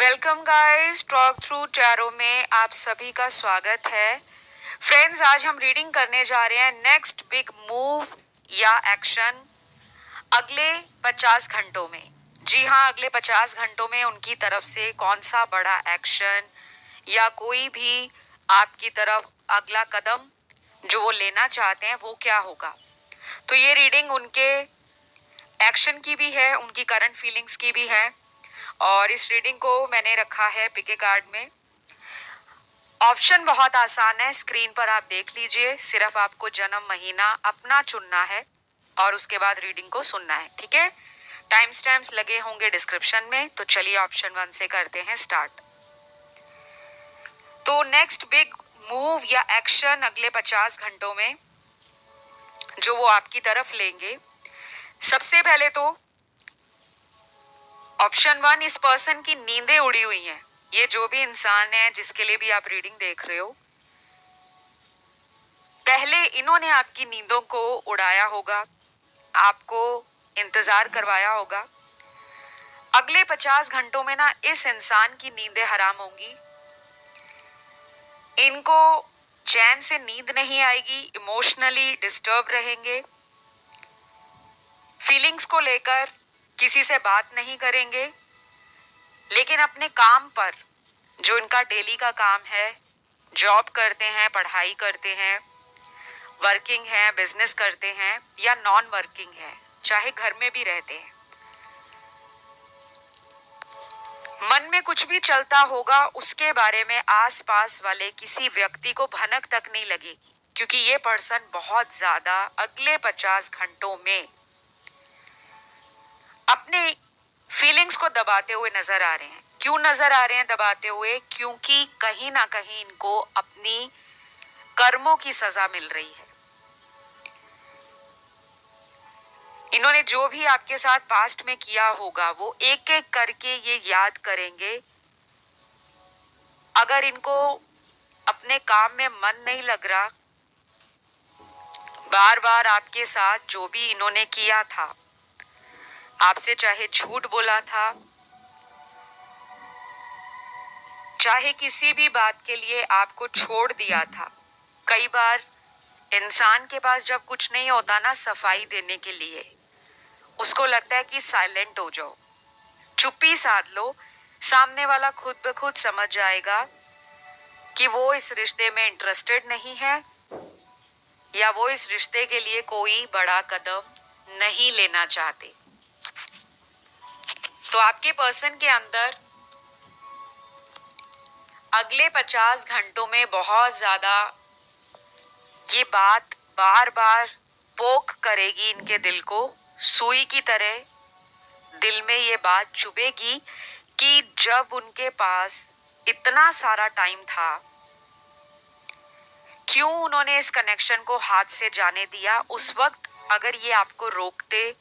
Welcome guys, talk through tarot में आप सभी का स्वागत है। फ्रेंड्स, आज हम रीडिंग करने जा रहे हैं नेक्स्ट बिग मूव या एक्शन अगले 50 घंटों में। जी हाँ, अगले 50 घंटों में उनकी तरफ से कौन सा बड़ा एक्शन या कोई भी आपकी तरफ अगला कदम जो वो लेना चाहते हैं वो क्या होगा। तो ये रीडिंग उनके एक्शन की भी है, उनकी करंट फीलिंग्स की भी है। और इस रीडिंग को मैंने रखा है पिके कार्ड में। ऑप्शन बहुत आसान है, स्क्रीन पर आप देख लीजिए। सिर्फ आपको जन्म महीना अपना चुनना है और उसके बाद रीडिंग को सुनना है, ठीक है। टाइम स्टैम्प्स लगे होंगे डिस्क्रिप्शन में। तो चलिए ऑप्शन 1 से करते हैं स्टार्ट। तो नेक्स्ट बिग मूव या एक्शन अगले 50 घंटों में जो वो आपकी तरफ लेंगे, सबसे पहले तो ऑप्शन 1, इस पर्सन की नींदें उड़ी हुई हैं। ये जो भी इंसान है जिसके लिए भी आप रीडिंग देख रहे हो, पहले इन्होंने आपकी नींदों को उड़ाया होगा, आपको इंतजार करवाया होगा। अगले 50 घंटों में ना इस इंसान की नींदें हराम होंगी। इनको चैन से नींद नहीं आएगी, इमोशनली डिस्टर्ब रहेंगे, फीलिंग्स को लेकर किसी से बात नहीं करेंगे। लेकिन अपने काम पर, जो इनका डेली का काम है, जॉब करते हैं, पढ़ाई करते हैं, वर्किंग है, बिजनेस करते हैं या नॉन वर्किंग है, चाहे घर में भी रहते हैं, मन में कुछ भी चलता होगा उसके बारे में आसपास वाले किसी व्यक्ति को भनक तक नहीं लगेगी। क्योंकि ये पर्सन बहुत ज्यादा अगले 50 घंटों में अपने फीलिंग्स को दबाते हुए नजर आ रहे हैं। क्यों नजर आ रहे हैं दबाते हुए? क्योंकि कहीं ना कहीं इनको अपनी कर्मों की सजा मिल रही है। इन्होंने जो भी आपके साथ पास्ट में किया होगा वो एक एक करके ये याद करेंगे। अगर इनको अपने काम में मन नहीं लग रहा, बार बार आपके साथ जो भी इन्होंने किया था, आपसे चाहे झूठ बोला था, चाहे किसी भी बात के लिए आपको छोड़ दिया था। कई बार इंसान के पास जब कुछ नहीं होता ना सफाई देने के लिए, उसको लगता है कि साइलेंट हो जाओ, चुप्पी साध लो। सामने वाला खुद ब खुद समझ जाएगा कि वो इस रिश्ते में इंटरेस्टेड नहीं है या वो इस रिश्ते के लिए कोई बड़ा कदम नहीं लेना चाहते। तो आपके पर्सन के अंदर अगले 50 घंटों में बहुत ज्यादा ये बात बार बार पोक करेगी इनके दिल को, सुई की तरह दिल में ये बात चुभेगी कि जब उनके पास इतना सारा टाइम था, क्यों उन्होंने इस कनेक्शन को हाथ से जाने दिया। उस वक्त अगर ये आपको रोकते,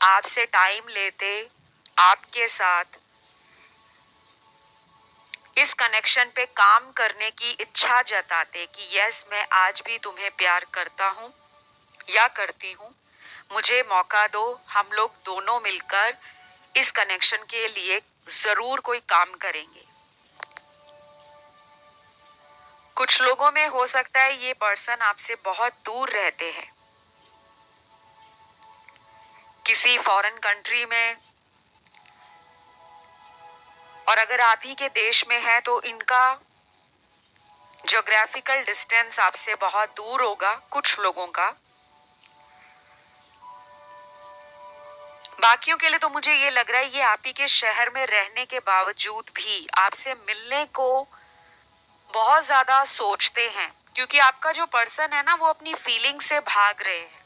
आपसे टाइम लेते, आपके साथ इस कनेक्शन पे काम करने की इच्छा जताते कि यस मैं आज भी तुम्हें प्यार करता हूँ या करती हूँ, मुझे मौका दो, हम लोग दोनों मिलकर इस कनेक्शन के लिए जरूर कोई काम करेंगे। कुछ लोगों में हो सकता है ये पर्सन आपसे बहुत दूर रहते हैं, किसी फॉरेन कंट्री में, और अगर आप ही के देश में है तो इनका ज्योग्राफिकल डिस्टेंस आपसे बहुत दूर होगा कुछ लोगों का। बाकियों के लिए तो मुझे ये लग रहा है ये आप ही के शहर में रहने के बावजूद भी आपसे मिलने को बहुत ज्यादा सोचते हैं। क्योंकि आपका जो पर्सन है ना वो अपनी फीलिंग से भाग रहे हैं।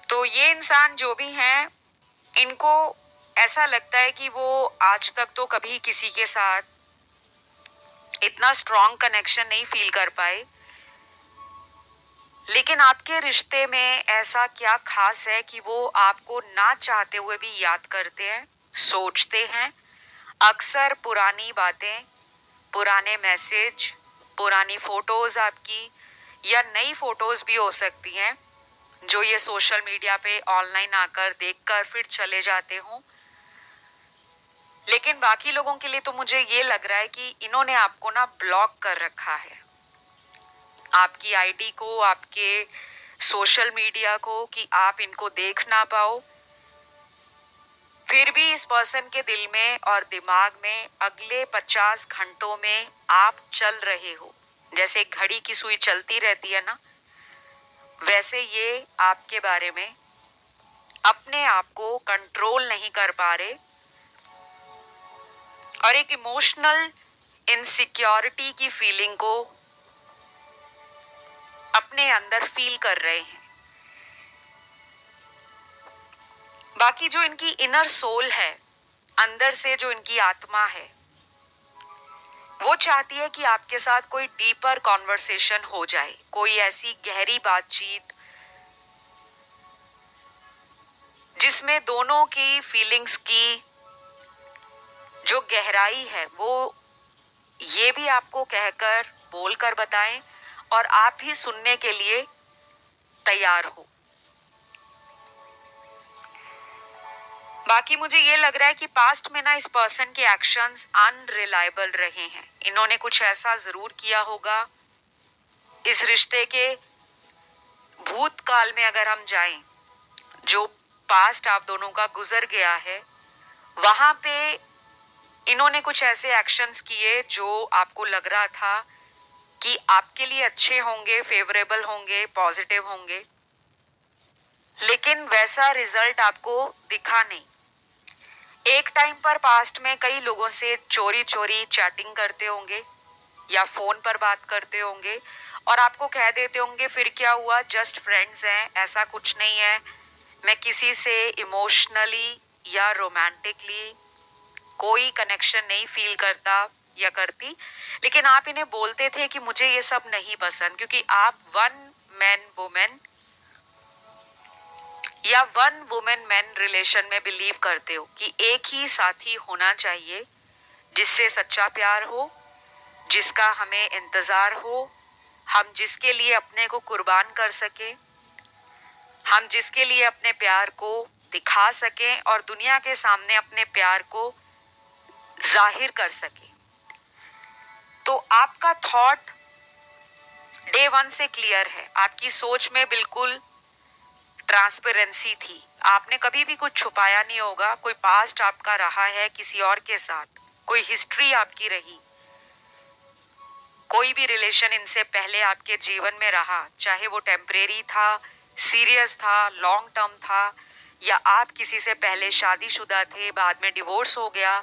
तो ये इंसान जो भी हैं, इनको ऐसा लगता है कि वो आज तक तो कभी किसी के साथ इतना स्ट्रॉन्ग कनेक्शन नहीं फील कर पाए, लेकिन आपके रिश्ते में ऐसा क्या खास है कि वो आपको ना चाहते हुए भी याद करते हैं, सोचते हैं। अक्सर पुरानी बातें, पुराने मैसेज, पुरानी फोटोज आपकी या नई फोटोज भी हो सकती हैं जो ये सोशल मीडिया पे ऑनलाइन आकर देखकर फिर चले जाते हों। लेकिन बाकी लोगों के लिए तो मुझे ये लग रहा है कि इन्होंने आपको ना ब्लॉक कर रखा है, आपकी आईडी को, आपके सोशल मीडिया को, कि आप इनको देख ना पाओ। फिर भी इस पर्सन के दिल में और दिमाग में अगले 50 घंटों में आप चल रहे हो। जैसे एक घड़ी की सुई चलती रहती है ना, वैसे ये आपके बारे में अपने आप को कंट्रोल नहीं कर पा रहे और एक इमोशनल इनसिक्योरिटी की फीलिंग को अपने अंदर फील कर रहे हैं। बाकी जो इनकी इनर सोल है, अंदर से जो इनकी आत्मा है, वो चाहती है कि आपके साथ कोई डीपर कॉन्वर्सेशन हो जाए, कोई ऐसी गहरी बातचीत जिसमें दोनों की फीलिंग्स की जो गहराई है वो ये भी आपको कहकर बोलकर बताएं और आप ही सुनने के लिए तैयार हो। बाकी मुझे ये लग रहा है कि पास्ट में ना इस पर्सन के एक्शंस अनरिलायबल रहे हैं। इन्होंने कुछ ऐसा जरूर किया होगा। इस रिश्ते के भूतकाल में अगर हम जाएं, जो पास्ट आप दोनों का गुजर गया है, वहां पे इन्होंने कुछ ऐसे एक्शंस किए जो आपको लग रहा था कि आपके लिए अच्छे होंगे, फेवरेबल होंगे, पॉजिटिव होंगे, लेकिन वैसा रिजल्ट आपको दिखा नहीं। एक टाइम पर पास्ट में कई लोगों से चोरी चोरी चैटिंग करते होंगे या फोन पर बात करते होंगे और आपको कह देते होंगे फिर क्या हुआ, जस्ट फ्रेंड्स हैं, ऐसा कुछ नहीं है, मैं किसी से इमोशनली या रोमांटिकली कोई कनेक्शन नहीं फील करता या करती। लेकिन आप इन्हें बोलते थे कि मुझे ये सब नहीं पसंद, क्योंकि आप वन मैन वुमेन या वन वुमेन मैन रिलेशन में बिलीव करते हो कि एक ही साथी होना चाहिए जिससे सच्चा प्यार हो, जिसका हमें इंतजार हो, हम जिसके लिए अपने को कुर्बान कर सके, हम जिसके लिए अपने प्यार को दिखा सकें और दुनिया के सामने अपने प्यार को जाहिर कर सके। तो आपका थॉट डे वन से क्लियर है, आपकी सोच में बिल्कुल ट्रांसपेरेंसी थी, आपने कभी भी कुछ छुपाया नहीं होगा। कोई पास्ट आपका रहा है किसी और के साथ, कोई हिस्ट्री आपकी रही, कोई भी रिलेशन इनसे पहले आपके जीवन में रहा, चाहे वो टेम्परेरी था, सीरियस था, लॉन्ग टर्म था, या आप किसी से पहले शादीशुदा थे, बाद में डिवोर्स हो गया,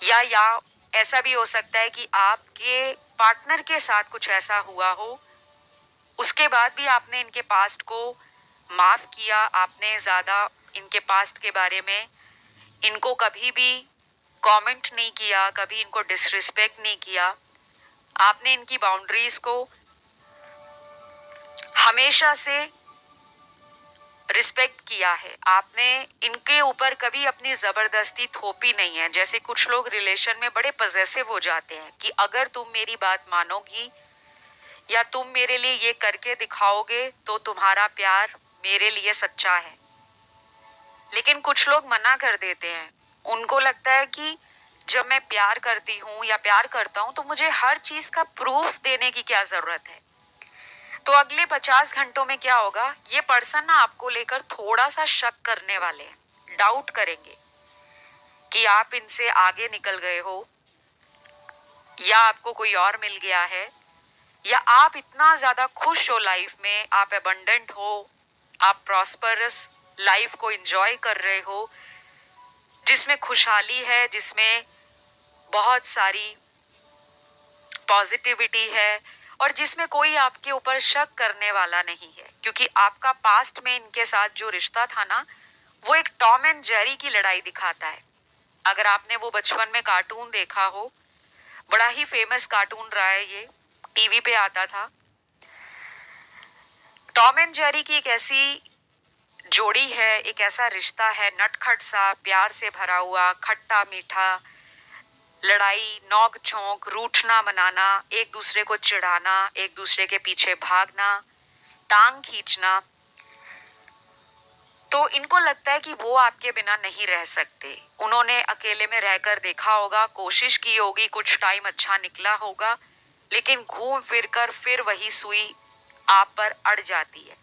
या ऐसा भी हो सकता है कि आपके पार्टनर के साथ कुछ ऐसा हुआ हो, उसके बाद भी आपने इनके पास्ट को माफ किया, आपने ज्यादा इनके पास्ट के बारे में इनको कभी भी कमेंट नहीं किया, कभी इनको डिसरिस्पेक्ट नहीं किया, आपने इनकी बाउंड्रीज को हमेशा से रिस्पेक्ट किया है, आपने इनके ऊपर कभी अपनी जबरदस्ती थोपी नहीं है। जैसे कुछ लोग रिलेशन में बड़े पजेसिव हो जाते हैं कि अगर तुम मेरी बात मानोगी या तुम मेरे लिए ये करके दिखाओगे तो तुम्हारा प्यार मेरे लिए सच्चा है। लेकिन कुछ लोग मना कर देते हैं, उनको लगता है कि जब मैं प्यार करती हूँ या प्यार करता हूँ तो मुझे हर चीज का प्रूफ देने की क्या जरूरत है। तो अगले 50 घंटों में क्या होगा, ये पर्सन ना आपको लेकर थोड़ा सा शक करने वाले हैं, डाउट करेंगे कि आप इनसे आगे निकल गए हो या आपको कोई और मिल गया है, या आप इतना ज्यादा खुश हो लाइफ में, आप अबंडेंट हो, आप प्रॉस्परस लाइफ को एंजॉय कर रहे हो जिसमें खुशहाली है, जिसमें बहुत सारी पॉजिटिविटी है और जिसमें कोई आपके ऊपर शक करने वाला नहीं है। क्योंकि आपका पास्ट में इनके साथ जो रिश्ता था ना, वो एक टॉम एंड जेरी की लड़ाई दिखाता है। अगर आपने वो बचपन में कार्टून देखा हो, बड़ा ही फेमस कार्टून रहा है, ये टीवी पे आता था। टॉम एंड जेरी की एक ऐसी जोड़ी है, एक ऐसा रिश्ता है, नटखट सा, प्यार से भरा हुआ, खट्टा मीठा, लड़ाई, नोक झोंक, रूठना मनाना, एक दूसरे को चिढ़ाना, एक दूसरे के पीछे भागना, टांग खींचना। तो इनको लगता है कि वो आपके बिना नहीं रह सकते। उन्होंने अकेले में रहकर देखा होगा, कोशिश की होगी, कुछ टाइम अच्छा निकला होगा, लेकिन घूम फिर कर फिर वही सुई आप पर अड़ जाती है।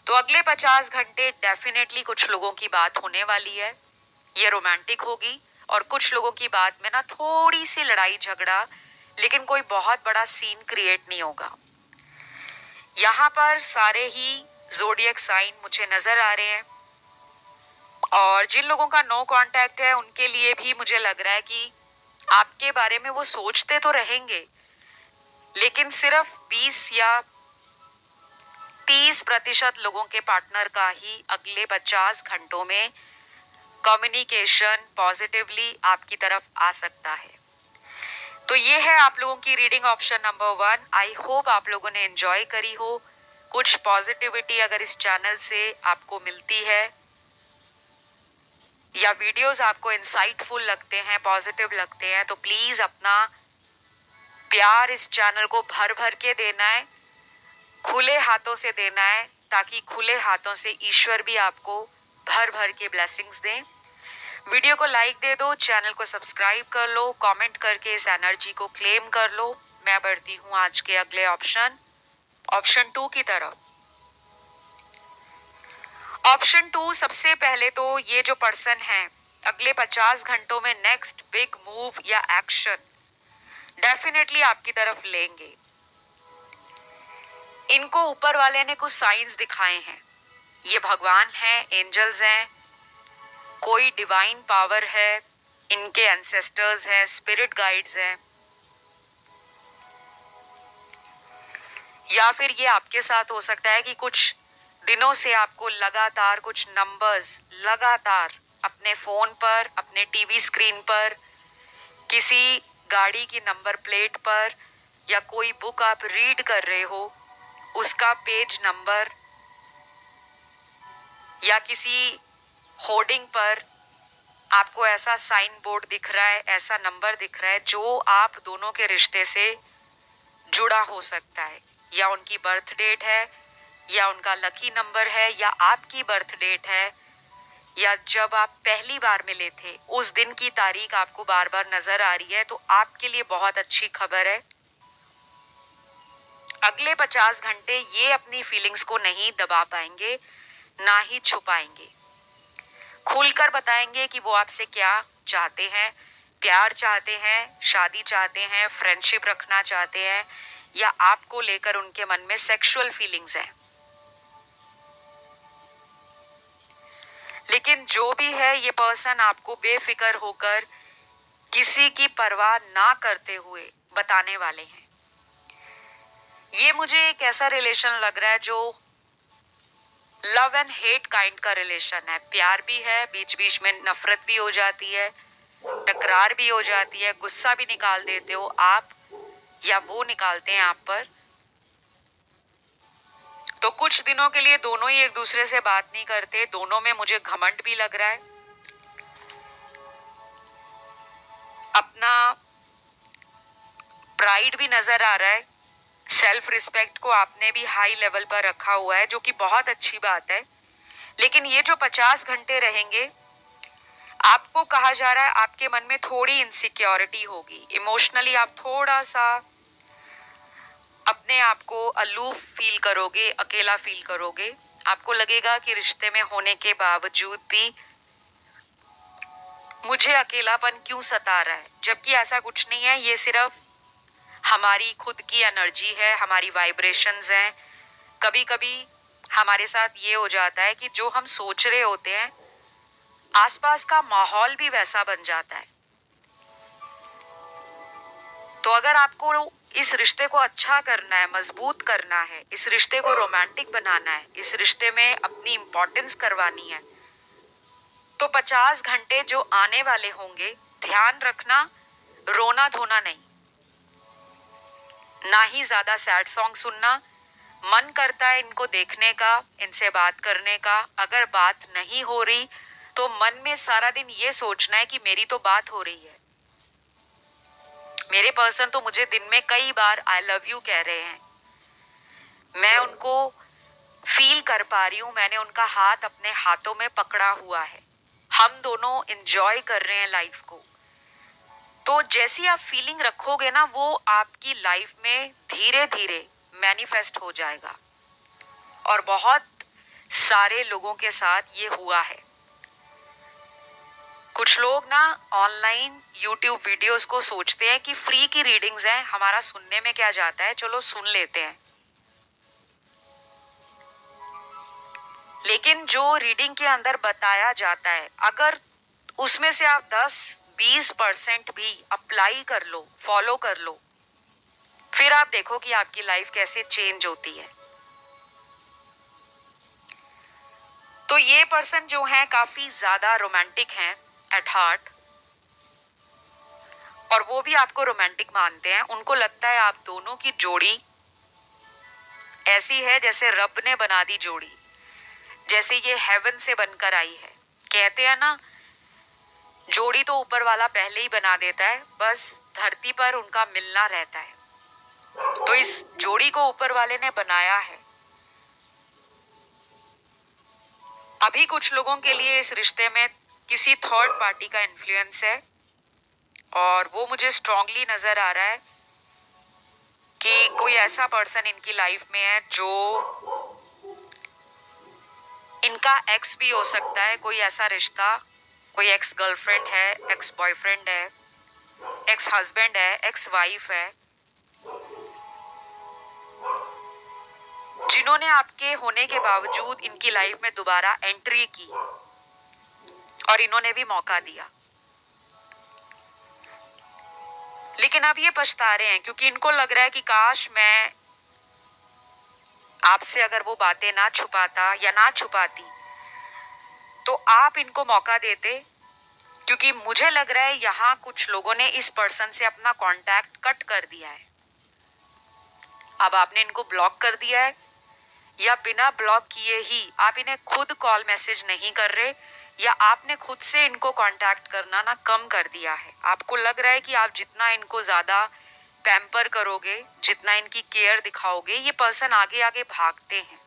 तो अगले 50 घंटे डेफिनेटली कुछ लोगों की बात होने वाली है, ये रोमांटिक होगी, और कुछ लोगों की बात में ना थोड़ी सी लड़ाई झगड़ा, लेकिन कोई बहुत बड़ा सीन क्रिएट नहीं होगा। यहाँ पर सारे ही ज़ोडिएक साइन मुझे नजर आ रहे हैं, और जिन लोगों का नो कांटेक्ट है उनके लिए भी मुझे लग रहा है कि आपके बारे में वो सोचते तो रहेंगे, लेकिन सिर्फ 20 या 30% लोगों के पार्टनर का ही अगले 50 घंटों में कम्युनिकेशन पॉजिटिवली आपकी तरफ आ सकता है। तो ये है आप लोगों की reading option number 1। I hope आप लोगों ने एंजॉय करी हो। कुछ पॉजिटिविटी अगर इस चैनल से आपको मिलती है या वीडियोस आपको इंसाइटफुल लगते हैं, पॉजिटिव लगते हैं, तो प्लीज अपना प्यार इस चैनल को भर भर के देना है, खुले हाथों से देना है, ताकि खुले हाथों से ईश्वर भी आपको भर भर के ब्लेसिंग्स दें। वीडियो को लाइक दे दो, चैनल को सब्सक्राइब कर लो, कमेंट करके इस एनर्जी को क्लेम कर लो। मैं बढ़ती हूँ आज के अगले ऑप्शन 2 की तरफ। ऑप्शन 2, सबसे पहले तो ये जो पर्सन है अगले 50 घंटों में नेक्स्ट बिग मूव या एक्शन डेफिनेटली आपकी तरफ लेंगे। इनको ऊपर वाले ने कुछ साइंस दिखाए हैं, ये भगवान हैं, एंजल्स हैं, कोई डिवाइन पावर है, इनके एंसेस्टर्स हैं, स्पिरिट गाइड्स हैं, या फिर ये आपके साथ हो सकता है कि कुछ दिनों से आपको लगातार कुछ नंबर्स लगातार अपने फोन पर, अपने टीवी स्क्रीन पर, किसी गाड़ी की नंबर प्लेट पर, या कोई बुक आप रीड कर रहे हो उसका पेज नंबर, या किसी होर्डिंग पर आपको ऐसा साइन बोर्ड दिख रहा है, ऐसा नंबर दिख रहा है जो आप दोनों के रिश्ते से जुड़ा हो सकता है, या उनकी बर्थ डेट है, या उनका लकी नंबर है, या आपकी बर्थ डेट है, या जब आप पहली बार मिले थे उस दिन की तारीख आपको बार बार नजर आ रही है, तो आपके लिए बहुत अच्छी खबर है। अगले 50 घंटे ये अपनी फीलिंग्स को नहीं दबा पाएंगे, ना ही छुपाएंगे, खुलकर बताएंगे कि वो आपसे क्या चाहते हैं। प्यार चाहते हैं, शादी चाहते हैं, फ्रेंडशिप रखना चाहते हैं, या आपको लेकर उनके मन में सेक्सुअल फीलिंग्स हैं। लेकिन जो भी है, ये पर्सन आपको बेफिक्र होकर किसी की परवाह ना करते हुए बताने वाले हैं। ये मुझे एक ऐसा रिलेशन लग रहा है जो लव एंड हेट काइंड का रिलेशन है। प्यार भी है, बीच बीच में नफरत भी हो जाती है, तकरार भी हो जाती है, गुस्सा भी निकाल देते हो आप या वो निकालते हैं आप पर। तो कुछ दिनों के लिए दोनों ही एक दूसरे से बात नहीं करते। दोनों में मुझे घमंड भी लग रहा है, अपना प्राइड भी नजर आ रहा है, सेल्फ रिस्पेक्ट को आपने भी हाई लेवल पर रखा हुआ है, जो कि बहुत अच्छी बात है। लेकिन ये जो 50 घंटे रहेंगे, आपको कहा जा रहा है आपके मन में थोड़ी इनसिक्योरिटी होगी, इमोशनली आप थोड़ा सा अपने आप को अलूफ फील करोगे, अकेला फील करोगे। आपको लगेगा कि रिश्ते में होने के बावजूद भी मुझे अकेलापन क्यों सता रहा है, जबकि ऐसा कुछ नहीं है। ये सिर्फ हमारी खुद की एनर्जी है, हमारी वाइब्रेशंस हैं। कभी कभी हमारे साथ ये हो जाता है कि जो हम सोच रहे होते हैं आसपास का माहौल भी वैसा बन जाता है। तो अगर आपको इस रिश्ते को अच्छा करना है, मजबूत करना है, इस रिश्ते को रोमांटिक बनाना है, इस रिश्ते में अपनी इंपॉर्टेंस करवानी है, तो 50 घंटे जो आने वाले होंगे, ध्यान रखना, रोना धोना नहीं, ना ही ज्यादा सैड सॉन्ग सुनना। मन करता है इनको देखने का, इनसे बात करने का। अगर बात नहीं हो रही तो मन में सारा दिन ये सोचना है कि मेरी तो बात हो रही है, मेरे पर्सन तो मुझे दिन में कई बार आई लव यू कह रहे हैं, मैं उनको फील कर पा रही हूँ, मैंने उनका हाथ अपने हाथों में पकड़ा हुआ है, हम दोनों एंजॉय कर रहे हैं लाइफ को। तो जैसी आप फीलिंग रखोगे ना, वो आपकी लाइफ में धीरे धीरे मैनिफेस्ट हो जाएगा। और बहुत सारे लोगों के साथ ये हुआ है। कुछ लोग ना ऑनलाइन यूट्यूब वीडियोस को सोचते हैं कि फ्री की रीडिंग्स हैं, हमारा सुनने में क्या जाता है, चलो सुन लेते हैं। लेकिन जो रीडिंग के अंदर बताया जाता है, अगर उसमें से आप 10-20% भी अप्लाई कर लो, फॉलो कर लो, फिर आप देखो कि आपकी लाइफ कैसे चेंज होती है। तो ये पर्सन जो है काफी ज्यादा रोमांटिक हैं एट हार्ट, और वो भी आपको रोमांटिक मानते हैं। उनको लगता है आप दोनों की जोड़ी ऐसी है जैसे रब ने बना दी जोड़ी, जैसे ये हेवन से बनकर आई है। कहते हैं ना, जोड़ी तो ऊपर वाला पहले ही बना देता है, बस धरती पर उनका मिलना रहता है। तो इस जोड़ी को ऊपर वाले ने बनाया है। अभी कुछ लोगों के लिए इस रिश्ते में किसी थर्ड पार्टी का इन्फ्लुएंस है, और वो मुझे स्ट्रांगली नजर आ रहा है कि कोई ऐसा पर्सन इनकी लाइफ में है जो इनका एक्स भी हो सकता है। कोई ऐसा रिश्ता, कोई एक्स गर्लफ्रेंड है, एक्स बॉयफ्रेंड है, एक्स हस्बैंड है, एक्स वाइफ है, जिन्होंने आपके होने के बावजूद इनकी लाइफ में दोबारा एंट्री की और इन्होंने भी मौका दिया। लेकिन अब ये पछता रहे हैं, क्योंकि इनको लग रहा है कि काश मैं आपसे अगर वो बातें ना छुपाता या ना छुपाती तो आप इनको मौका देते। क्योंकि मुझे लग रहा है यहाँ कुछ लोगों ने इस पर्सन से अपना कांटेक्ट कट कर दिया है। अब आपने इनको ब्लॉक कर दिया है, या बिना ब्लॉक किए ही आप इन्हें खुद कॉल मैसेज नहीं कर रहे, या आपने खुद से इनको कांटेक्ट करना ना कम कर दिया है। आपको लग रहा है कि आप जितना इनको ज्यादा पैम्पर करोगे, जितना इनकी केयर दिखाओगे, ये पर्सन आगे आगे भागते हैं,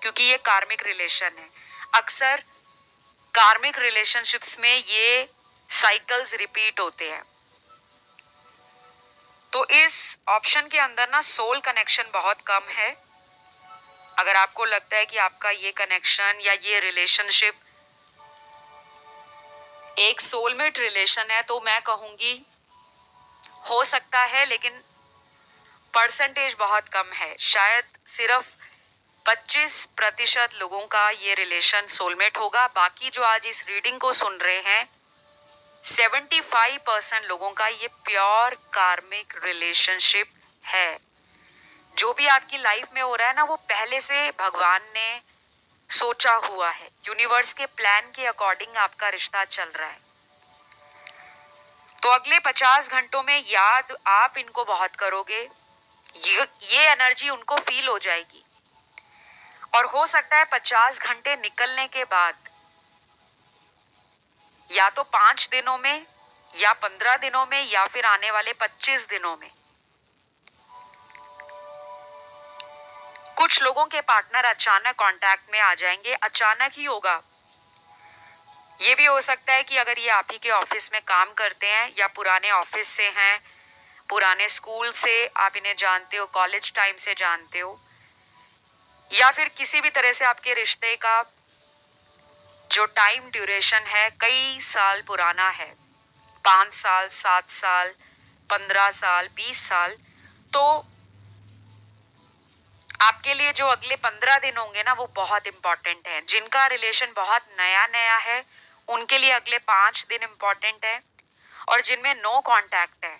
क्योंकि ये कार्मिक रिलेशन है। अक्सर कार्मिक रिलेशनशिप्स में ये साइकिल्स रिपीट होते हैं। तो इस ऑप्शन के अंदर ना सोल कनेक्शन बहुत कम है। अगर आपको लगता है कि आपका ये कनेक्शन या ये रिलेशनशिप एक सोलमेट रिलेशन है, तो मैं कहूंगी हो सकता है, लेकिन परसेंटेज बहुत कम है। शायद सिर्फ 25% लोगों का ये रिलेशन सोलमेट होगा। बाकी जो आज इस रीडिंग को सुन रहे हैं, 75% लोगों का ये प्योर कार्मिक रिलेशनशिप है। जो भी आपकी लाइफ में हो रहा है ना, वो पहले से भगवान ने सोचा हुआ है। यूनिवर्स के प्लान के अकॉर्डिंग आपका रिश्ता चल रहा है। तो अगले 50 घंटों में याद आप इनको बहुत करोगे, ये एनर्जी उनको फील हो जाएगी। और हो सकता है 50 घंटे निकलने के बाद, या तो 5 दिनों में, या 15 दिनों में, या फिर आने वाले 25 दिनों में, कुछ लोगों के पार्टनर अचानक कांटेक्ट में आ जाएंगे। अचानक ही होगा। ये भी हो सकता है कि अगर ये आप ही के ऑफिस में काम करते हैं, या पुराने ऑफिस से हैं, पुराने स्कूल से आप इन्हें जानते हो, कॉलेज टाइम से जानते हो, या फिर किसी भी तरह से आपके रिश्ते का जो टाइम ड्यूरेशन है कई साल पुराना है, 5 साल, 7 साल, 15 साल, 20 साल। तो आपके लिए जो अगले 15 दिन होंगे ना, वो बहुत इंपॉर्टेंट है। जिनका रिलेशन बहुत नया नया है, उनके लिए अगले 5 दिन इंपॉर्टेंट है। और जिनमें नो कांटेक्ट है,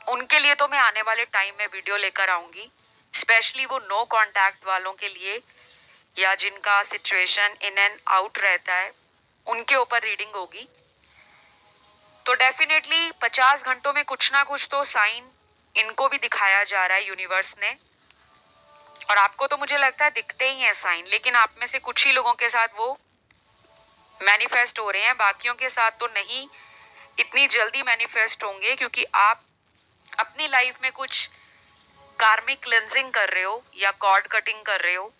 उनके लिए तो मैं आने वाले टाइम में वीडियो लेकर आऊंगी। स्पेशली वो नो कांटेक्ट वालों के लिए, या जिनका सिचुएशन इन एंड आउट रहता है, उनके ऊपर रीडिंग होगी। तो डेफिनेटली 50 घंटों में कुछ ना कुछ तो साइन इनको भी दिखाया जा रहा है यूनिवर्स ने। और आपको तो मुझे लगता है दिखते ही हैं साइन, लेकिन आप में से कुछ ही लोगों के साथ वो मैनिफेस्ट हो रहे हैं, बाकियों के साथ तो नहीं इतनी जल्दी मैनिफेस्ट होंगे, क्योंकि आप अपनी लाइफ में कुछ कार्मिक क्लेंजिंग कर रहे हो या कॉर्ड कटिंग कर रहे हो।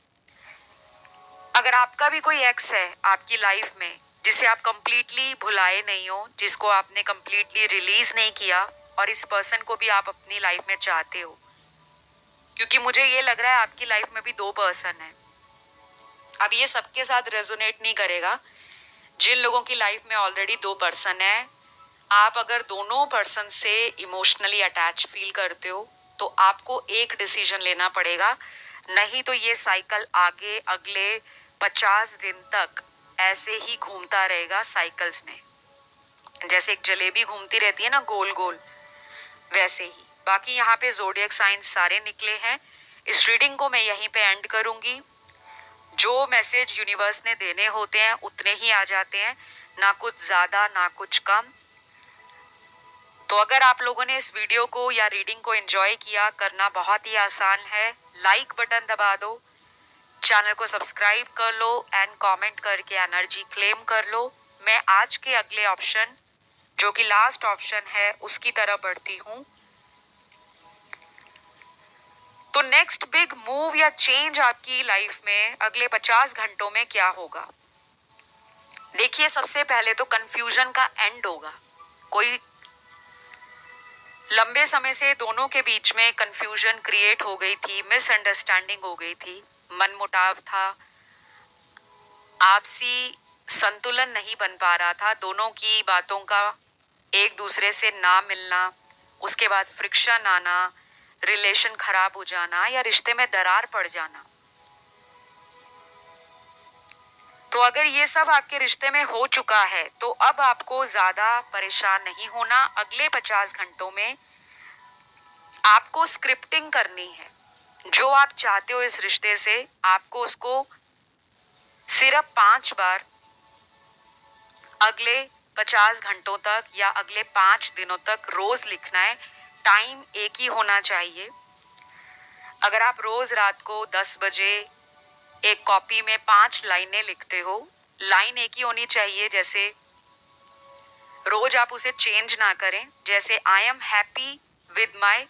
अगर आपका भी कोई एक्स है आपकी लाइफ में जिसे आप कंप्लीटली भुलाए नहीं हो, जिसको आपने कंप्लीटली रिलीज नहीं किया, और इस पर्सन को भी आप अपनी लाइफ में चाहते हो, क्योंकि मुझे ये लग रहा है आपकी लाइफ में भी दो पर्सन है। अब ये सबके साथ रेजोनेट नहीं करेगा। जिन लोगों की लाइफ में ऑलरेडी दो पर्सन है, आप अगर दोनों पर्सन से इमोशनली अटैच फील करते हो तो आपको एक डिसीजन लेना पड़ेगा, नहीं तो ये साइकिल आगे अगले 50 दिन तक ऐसे ही घूमता रहेगा साइकिल्स में, जैसे एक जलेबी घूमती रहती है ना गोल गोल, वैसे ही। बाकी यहाँ पे ज़ोडिएक साइंस सारे निकले हैं। इस रीडिंग को मैं यहीं पे एंड करूंगी। जो मैसेज यूनिवर्स ने देने होते हैं उतने ही आ जाते हैं, ना कुछ ज्यादा ना कुछ कम। तो अगर आप लोगों ने इस वीडियो को या रीडिंग को एंजॉय किया, करना बहुत ही आसान है, लाइक बटन दबा दो, चैनल को सब्सक्राइब कर लो एंड कमेंट करके एनर्जी क्लेम कर लो। मैं आज के अगले ऑप्शन, जो कि लास्ट ऑप्शन है, उसकी तरफ बढ़ती हूँ। तो नेक्स्ट बिग मूव या चेंज आपकी लाइफ में अगले 50 घंटों में क्या होगा? देखिए, सबसे पहले तो कंफ्यूजन का एंड होगा। कोई लंबे समय से दोनों के बीच में कंफ्यूजन क्रिएट हो गई थी, मिसअंडरस्टैंडिंग हो गई थी, मनमुटाव था, आपसी संतुलन नहीं बन पा रहा था, दोनों की बातों का एक दूसरे से ना मिलना, उसके बाद फ्रिक्शन आना, रिलेशन खराब हो जाना या रिश्ते में दरार पड़ जाना। तो अगर ये सब आपके रिश्ते में हो चुका है तो अब आपको ज्यादा परेशान नहीं होना। अगले 50 घंटों में आपको स्क्रिप्टिंग करनी है। जो आप चाहते हो इस रिश्ते से, आपको उसको सिर्फ 5 बार अगले 50 घंटों तक या अगले 5 दिनों तक रोज लिखना है। टाइम एक ही होना चाहिए। अगर आप रोज रात को 10 बजे एक कॉपी में 5 लाइनें लिखते हो, लाइन एक ही होनी चाहिए। जैसे रोज आप उसे चेंज ना करें, जैसे I am happy with my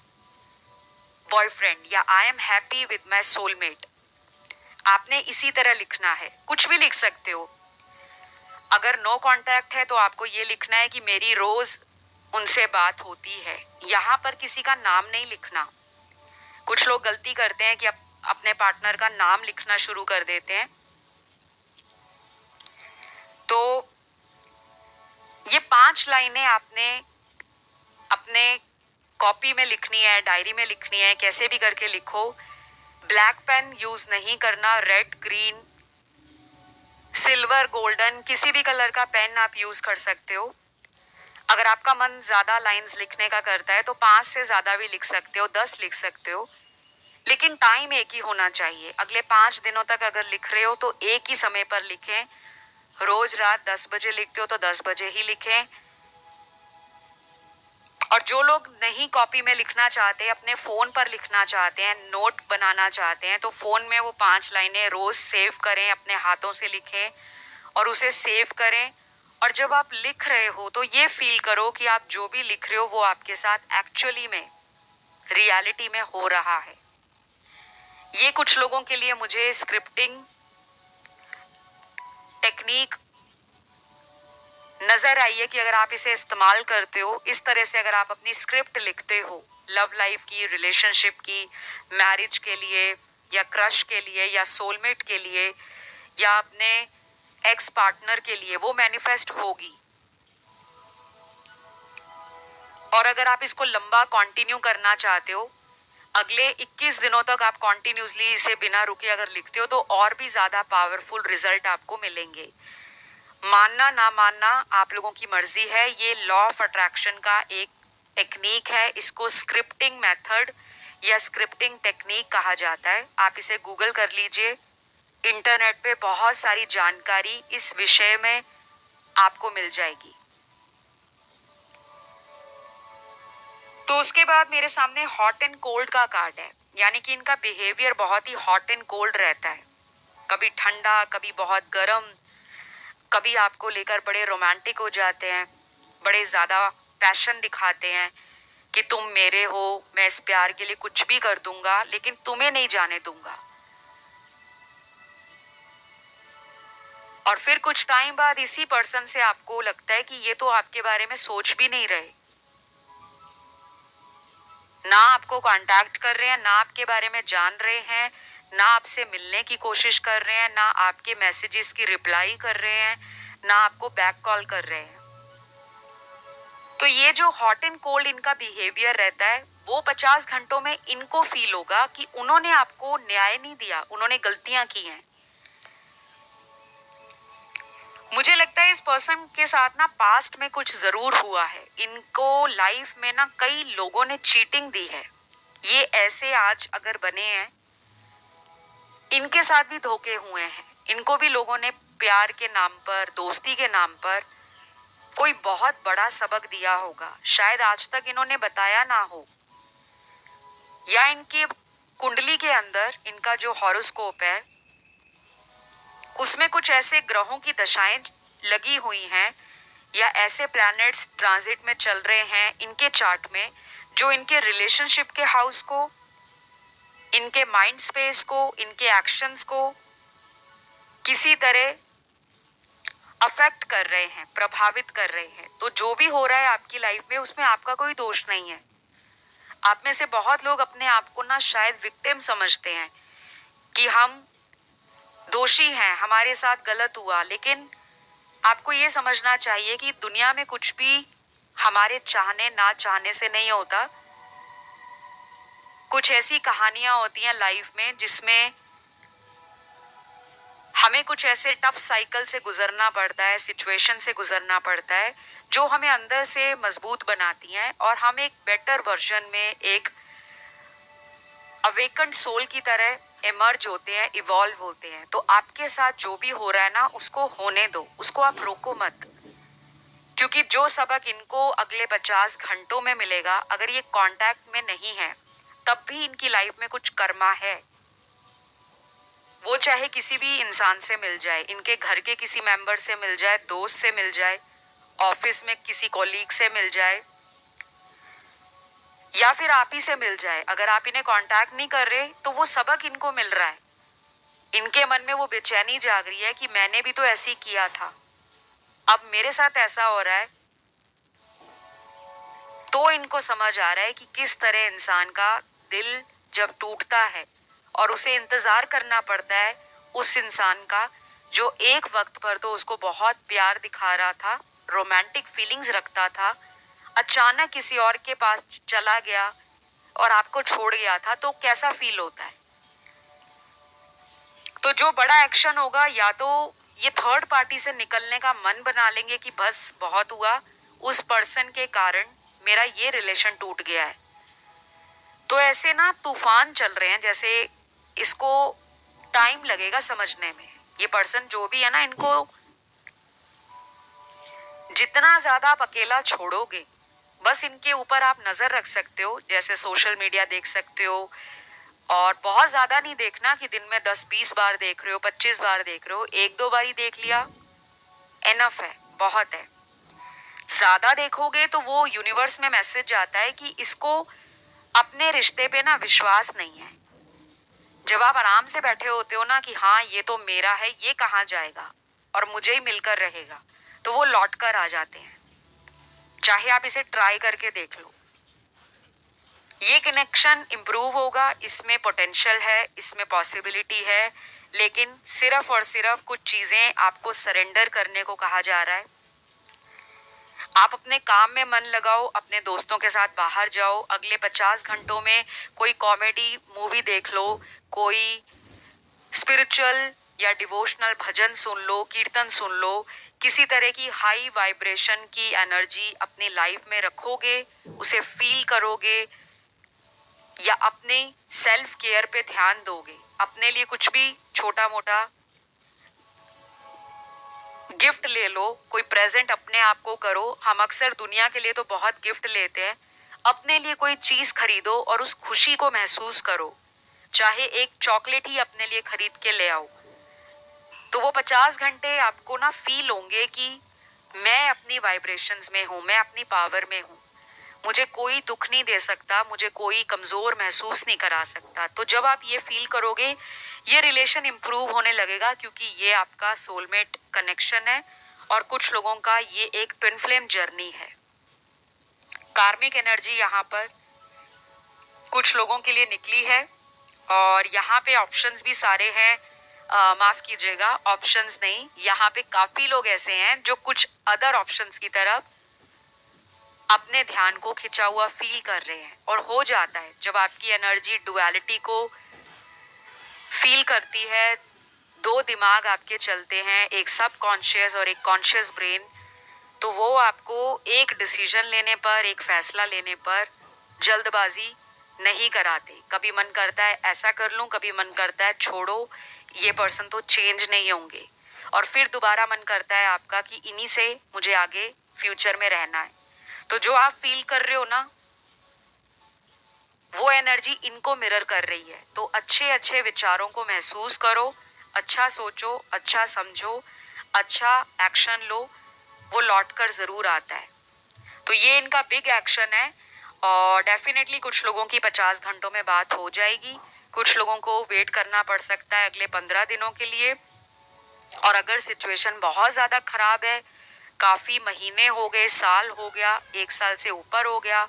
boyfriend या I am happy with my soulmate, आपने इसी तरह लिखना है। कुछ भी लिख सकते हो। अगर नो कांटेक्ट है तो आपको ये लिखना है कि मेरी रोज उनसे बात होती है। यहाँ पर किसी का नाम नहीं लिखना। कुछ लोग गलती करते हैं कि अपने पार्टनर का नाम लिखना शुरू कर देते हैं। तो ये 5 लाइनें आपने अपने कॉपी में लिखनी है, डायरी में लिखनी है, कैसे भी करके लिखो। ब्लैक पेन यूज नहीं करना, रेड, ग्रीन, सिल्वर, गोल्डन, किसी भी कलर का पेन आप यूज कर सकते हो। अगर आपका मन ज्यादा लाइंस लिखने का करता है तो 5 से ज्यादा भी लिख सकते हो, 10 लिख सकते हो, लेकिन टाइम एक ही होना चाहिए। अगले 5 दिनों तक अगर लिख रहे हो तो एक ही समय पर लिखें। रोज रात 10 बजे लिखते हो तो 10 बजे ही लिखें। और जो लोग नहीं कॉपी में लिखना चाहते, अपने फोन पर लिखना चाहते हैं, नोट बनाना चाहते हैं, तो फोन में वो 5 लाइनें रोज सेव करें, अपने हाथों से लिखें और उसे सेव करें। और जब आप लिख रहे हो तो ये फील करो कि आप जो भी लिख रहे हो वो आपके साथ एक्चुअली में, रियलिटी में हो रहा है। ये कुछ लोगों के लिए मुझे स्क्रिप्टिंग टेक्निक नजर आई है कि अगर आप इसे इस्तेमाल करते हो, इस तरह से अगर आप अपनी स्क्रिप्ट लिखते हो लव लाइफ की, रिलेशनशिप की, मैरिज के लिए या क्रश के लिए या सोलमेट के लिए या अपने एक्स पार्टनर के लिए, वो मैनिफेस्ट होगी। और अगर आप इसको लंबा कंटिन्यू करना चाहते हो, अगले 21 दिनों तक आप कंटिन्यूसली इसे बिना रुके अगर लिखते हो तो और भी ज्यादा पावरफुल रिजल्ट आपको मिलेंगे। मानना ना मानना आप लोगों की मर्जी है। ये लॉ ऑफ अट्रैक्शन का एक टेक्निक है। इसको स्क्रिप्टिंग मेथड या स्क्रिप्टिंग टेक्निक कहा जाता है। आप इसे गूगल कर लीजिए। इंटरनेट पे बहुत सारी जानकारी इस विषय में आपको मिल जाएगी। तो उसके बाद मेरे सामने हॉट एंड कोल्ड का कार्ड है, यानी कि इनका बिहेवियर बहुत ही हॉट एंड कोल्ड रहता है। कभी ठंडा, कभी बहुत गर्म, कभी आपको लेकर बड़े रोमांटिक हो जाते हैं, बड़े ज्यादा पैशन दिखाते हैं कि तुम मेरे हो, मैं इस प्यार के लिए कुछ भी कर दूंगा, लेकिन तुम्हें नहीं जाने दूंगा। और फिर कुछ टाइम बाद इसी पर्सन से आपको लगता है कि ये तो आपके बारे में सोच भी नहीं रहे, ना आपको कांटेक्ट कर रहे हैं, ना आपके बारे में जान रहे हैं, ना आपसे मिलने की कोशिश कर रहे हैं, ना आपके मैसेजेस की रिप्लाई कर रहे हैं, ना आपको बैक कॉल कर रहे हैं। तो ये जो हॉट एंड कोल्ड इनका बिहेवियर रहता है, वो 50 घंटों में इनको फील होगा कि उन्होंने आपको न्याय नहीं दिया, उन्होंने गलतियां की हैं। मुझे लगता है इस पर्सन के साथ ना पास्ट में कुछ जरूर हुआ है। इनको लाइफ में ना कई लोगों ने चीटिंग दी है। ये ऐसे आज अगर बने हैं, इनके साथ भी धोखे हुए हैं। इनको भी लोगों ने प्यार के नाम पर, दोस्ती के नाम पर कोई बहुत बड़ा सबक दिया होगा। शायद आज तक इन्होंने बताया ना हो, या इनकी कुंडली के अंदर इनका जो हॉरोस्कोप है उसमें कुछ ऐसे ग्रहों की दशाएं लगी हुई हैं, या ऐसे प्लैनेट्स ट्रांजिट में चल रहे हैं इनके चार्ट में, जो इनके रिलेशनशिप के हाउस को, इनके माइंड स्पेस को, इनके एक्शंस को किसी तरह अफेक्ट कर रहे हैं, प्रभावित कर रहे हैं। तो जो भी हो रहा है आपकी लाइफ में, उसमें आपका कोई दोष नहीं है। आप में से बहुत लोग अपने आप को ना शायद विक्टिम समझते हैं कि हम दोषी हैं, हमारे साथ गलत हुआ। लेकिन आपको ये समझना चाहिए कि दुनिया में कुछ भी हमारे चाहने ना चाहने से नहीं होता। कुछ ऐसी कहानियां होती हैं लाइफ में जिसमें हमें कुछ ऐसे टफ साइकिल से गुजरना पड़ता है, सिचुएशन से गुजरना पड़ता है, जो हमें अंदर से मजबूत बनाती हैं और हम एक बेटर वर्जन में, एक अवेकन्ड सोल की तरह इमर्ज होते हैं, इवॉल्व होते हैं। तो आपके साथ जो भी हो रहा है ना, उसको होने दो, उसको आप रोको मत। क्योंकि जो सबक इनको अगले 50 घंटों में मिलेगा, अगर ये कांटेक्ट में नहीं है तब भी इनकी लाइफ में कुछ कर्मा है। वो चाहे किसी भी इंसान से मिल जाए, इनके घर के किसी मेंबर से मिल जाए, दोस्त से मिल जाए, ऑफिस में किसी कॉलीग से मिल जाए, या फिर आप ही से मिल जाए। अगर आप इन्हें कांटेक्ट नहीं कर रहे तो वो सबक इनको मिल रहा है। इनके मन में वो बेचैनी जाग रही है कि मैंने भी तो ऐसे ही किया था, अब मेरे साथ ऐसा हो रहा है। तो इनको समझ आ रहा है कि किस तरह इंसान का दिल जब टूटता है और उसे इंतजार करना पड़ता है उस इंसान का जो एक वक्त पर तो उसको बहुत प्यार दिखा रहा था, रोमांटिक फीलिंग्स रखता था, अचानक किसी और के पास चला गया और आपको छोड़ गया था, तो कैसा फील होता है। तो जो बड़ा एक्शन होगा, या तो ये थर्ड पार्टी से निकलने का मन बना लेंगे कि बस बहुत हुआ, उस पर्सन के कारण मेरा ये रिलेशन टूट गया है। तो ऐसे ना तूफान चल रहे हैं, जैसे इसको टाइम लगेगा समझने में। ये पर्सन जो भी है ना, इनको जितना ज्यादा आप अकेला छोड़ोगे, बस इनके ऊपर आप नजर रख सकते हो, जैसे सोशल मीडिया देख सकते हो। और बहुत ज्यादा नहीं देखना कि दिन में 10-20 बार देख रहे हो, 25 बार देख रहे हो। 1-2 बार ही देख लिया एनफ है, बहुत है। ज्यादा देखोगे तो वो यूनिवर्स में मैसेज जाता है कि इसको अपने रिश्ते पे ना विश्वास नहीं है। जब आप आराम से बैठे होते हो ना कि हाँ ये तो मेरा है, ये कहाँ जाएगा और मुझे ही मिलकर रहेगा, तो वो लौट कर आ जाते हैं। चाहे आप इसे ट्राई करके देख लो। ये कनेक्शन इंप्रूव होगा, इसमें पोटेंशियल है, इसमें पॉसिबिलिटी है, लेकिन सिर्फ और सिर्फ कुछ चीजें आपको सरेंडर करने को कहा जा रहा है। आप अपने काम में मन लगाओ, अपने दोस्तों के साथ बाहर जाओ, अगले 50 घंटों में कोई कॉमेडी मूवी देख लो, कोई स्पिरिचुअल या डिवोशनल भजन सुन लो, कीर्तन सुन लो। किसी तरह की हाई वाइब्रेशन की एनर्जी अपनी लाइफ में रखोगे, उसे फील करोगे, या अपने सेल्फ केयर पे ध्यान दोगे। अपने लिए कुछ भी छोटा मोटा गिफ्ट ले लो, कोई प्रेजेंट अपने आप को करो। हम अक्सर दुनिया के लिए तो बहुत गिफ्ट लेते हैं, अपने लिए कोई चीज खरीदो और उस खुशी को महसूस करो। चाहे एक चॉकलेट ही अपने लिए खरीद के ले आओ, तो वो 50 घंटे आपको ना फील होंगे कि मैं अपनी वाइब्रेशंस में हूँ, मैं अपनी पावर में हूँ। मुझे कोई दुख नहीं दे सकता, मुझे कोई कमजोर महसूस नहीं करा सकता। तो जब आप ये फील करोगे, ये रिलेशन इंप्रूव होने लगेगा, क्योंकि ये आपका सोलमेट कनेक्शन है और कुछ लोगों का ये एक ट्विन फ्लेम जर्नी है। कार्मिक एनर्जी यहाँ पर कुछ लोगों के लिए निकली है और यहाँ पे ऑप्शंस भी सारे हैं। माफ कीजिएगा, ऑप्शंस नहीं, यहाँ पे काफी लोग ऐसे हैं जो कुछ अदर ऑप्शंस की तरफ अपने ध्यान को खिंचा हुआ फील कर रहे हैं। और हो जाता है जब आपकी एनर्जी डुअलिटी को फील करती है, दो दिमाग आपके चलते हैं, एक सब कॉन्शियस और एक कॉन्शियस ब्रेन, तो वो आपको एक डिसीजन लेने पर, एक फैसला लेने पर जल्दबाजी नहीं कराते। कभी मन करता है ऐसा कर लूं, कभी मन करता है छोड़ो, ये पर्सन तो चेंज नहीं होंगे, और फिर दोबारा मन करता है आपका कि इन्हीं से मुझे आगे फ्यूचर में रहना है। तो जो आप फील कर रहे हो ना, वो एनर्जी इनको मिरर कर रही है। तो अच्छे अच्छे विचारों को महसूस करो, अच्छा सोचो, अच्छा समझो, अच्छा एक्शन लो, वो लौट कर जरूर आता है। तो ये इनका बिग एक्शन है और डेफिनेटली कुछ लोगों की 50 घंटों में बात हो जाएगी, कुछ लोगों को वेट करना पड़ सकता है अगले 15 दिनों के लिए। और अगर सिचुएशन बहुत ज्यादा खराब है, काफी महीने हो गए, साल हो गया, 1 साल से ऊपर हो गया,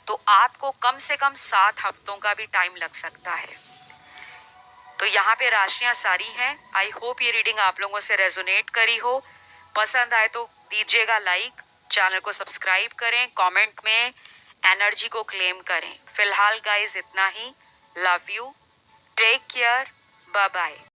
तो आपको कम से कम 7 हफ्तों का भी टाइम लग सकता है। तो यहाँ पे राशियां सारी हैं। आई होप ये रीडिंग आप लोगों से रेजोनेट करी हो। पसंद आए तो दीजिएगा लाइक, चैनल को सब्सक्राइब करें, कमेंट में एनर्जी को क्लेम करें। फिलहाल गाइस इतना ही। Love you, take care, bye bye.